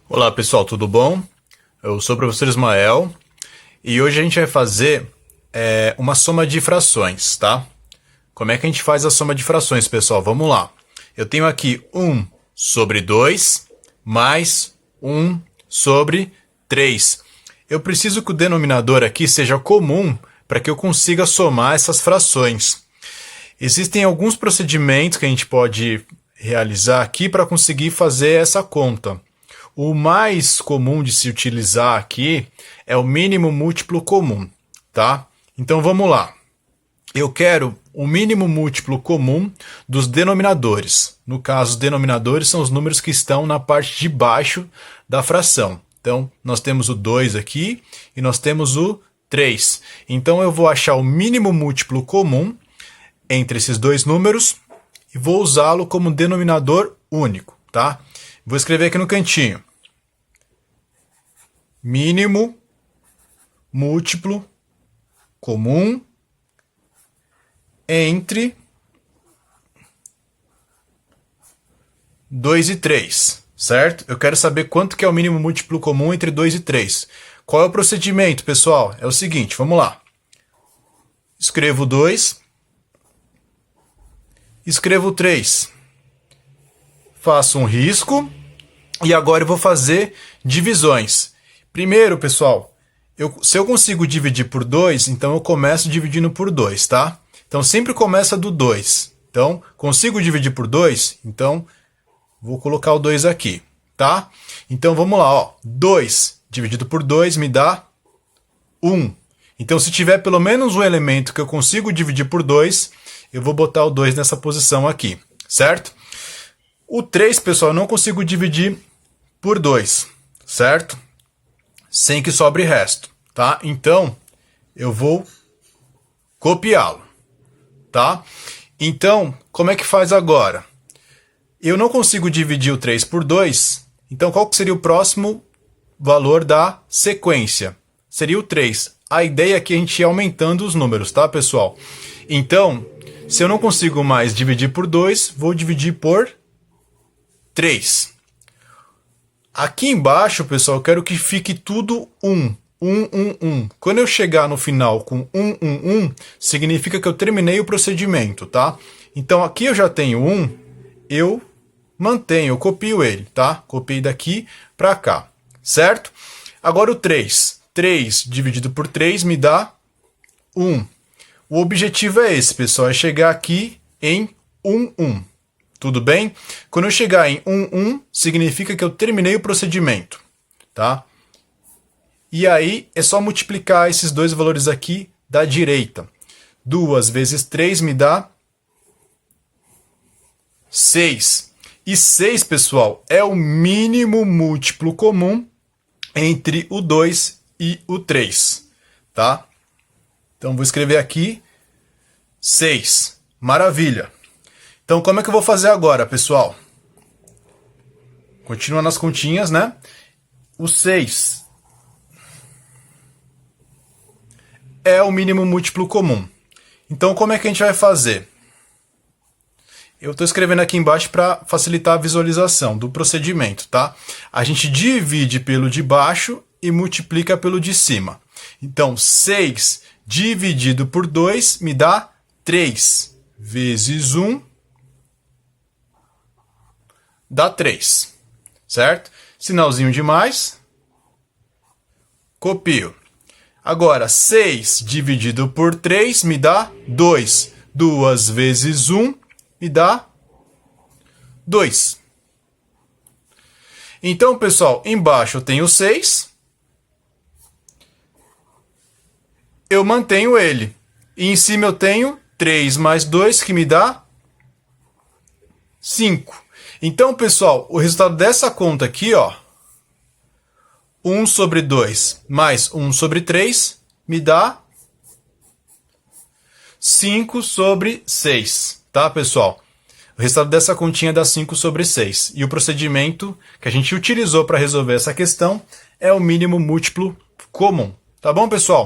Olá pessoal, tudo bom? Eu sou o professor Ismael e hoje a gente vai fazer uma soma de frações, tá? Como é que a gente faz a soma de frações, pessoal? Vamos lá. Eu tenho aqui 1 sobre 2 mais 1 sobre 3. Eu preciso que o denominador aqui seja comum para que eu consiga somar essas frações. Existem alguns procedimentos que a gente pode realizar aqui para conseguir fazer essa conta. O mais comum de se utilizar aqui é o mínimo múltiplo comum, tá? Então vamos lá. Eu quero o mínimo múltiplo comum dos denominadores. No caso, os denominadores são os números que estão na parte de baixo da fração. Então, nós temos o 2 aqui e nós temos o 3. Então, eu vou achar o mínimo múltiplo comum entre esses dois números e vou usá-lo como denominador único, tá? Vou escrever aqui no cantinho. Mínimo múltiplo comum entre 2 e 3, certo? Eu quero saber quanto que é o mínimo múltiplo comum entre 2 e 3. Qual é o procedimento, pessoal? É o seguinte, vamos lá. Escrevo 2, escrevo 3. Faço um risco e agora eu vou fazer divisões. Primeiro, pessoal, se eu consigo dividir por 2, então eu começo dividindo por 2, tá? Então sempre começa do 2. Então, consigo dividir por 2? Então, vou colocar o 2 aqui, tá? Então vamos lá, ó. 2 dividido por 2 me dá 1. Então, se tiver pelo menos um elemento que eu consigo dividir por 2, eu vou botar o 2 nessa posição aqui, certo? O 3, pessoal, eu não consigo dividir por 2, certo? Sem que sobre resto, tá? Então, eu vou copiá-lo, tá? Então, como é que faz agora? Eu não consigo dividir o 3 por 2, então qual seria o próximo valor da sequência? Seria o 3. A ideia aqui é a gente ir aumentando os números, tá, pessoal? Então, se eu não consigo mais dividir por 2, vou dividir por 3. Aqui embaixo, pessoal, eu quero que fique tudo 1. 1, 1, 1. Quando eu chegar no final com 1, 1, 1, significa que eu terminei o procedimento, tá? Então aqui eu já tenho 1, eu mantenho, eu copio ele, tá? Copiei daqui para cá, certo? Agora o 3. 3 dividido por 3 me dá 1. O objetivo é esse, pessoal, é chegar aqui em 1, 1. Tudo bem? Quando eu chegar em 1, 1, significa que eu terminei o procedimento, tá? E aí é só multiplicar esses dois valores aqui da direita. 2 vezes 3 me dá 6. E 6, pessoal, é o mínimo múltiplo comum entre o 2 e o 3, tá? Então vou escrever aqui 6. Maravilha. Então, como é que eu vou fazer agora, pessoal? Continua nas continhas, né? O 6 é o mínimo múltiplo comum. Então, como é que a gente vai fazer? Eu estou escrevendo aqui embaixo para facilitar a visualização do procedimento, tá? A gente divide pelo de baixo e multiplica pelo de cima. Então, 6 dividido por 2 me dá 3 vezes 1 dá 3, certo? Sinalzinho de mais, copio. Agora, 6 dividido por 3 me dá 2. 2 vezes 1 me dá 2. Então, pessoal, embaixo eu tenho 6. Eu mantenho ele. E em cima eu tenho 3 mais 2, que me dá 5. Então, pessoal, o resultado dessa conta aqui, ó, 1 sobre 2 mais 1 sobre 3, me dá 5 sobre 6, tá, pessoal? O resultado dessa continha dá 5 sobre 6. E o procedimento que a gente utilizou para resolver essa questão é o mínimo múltiplo comum. Tá bom, pessoal?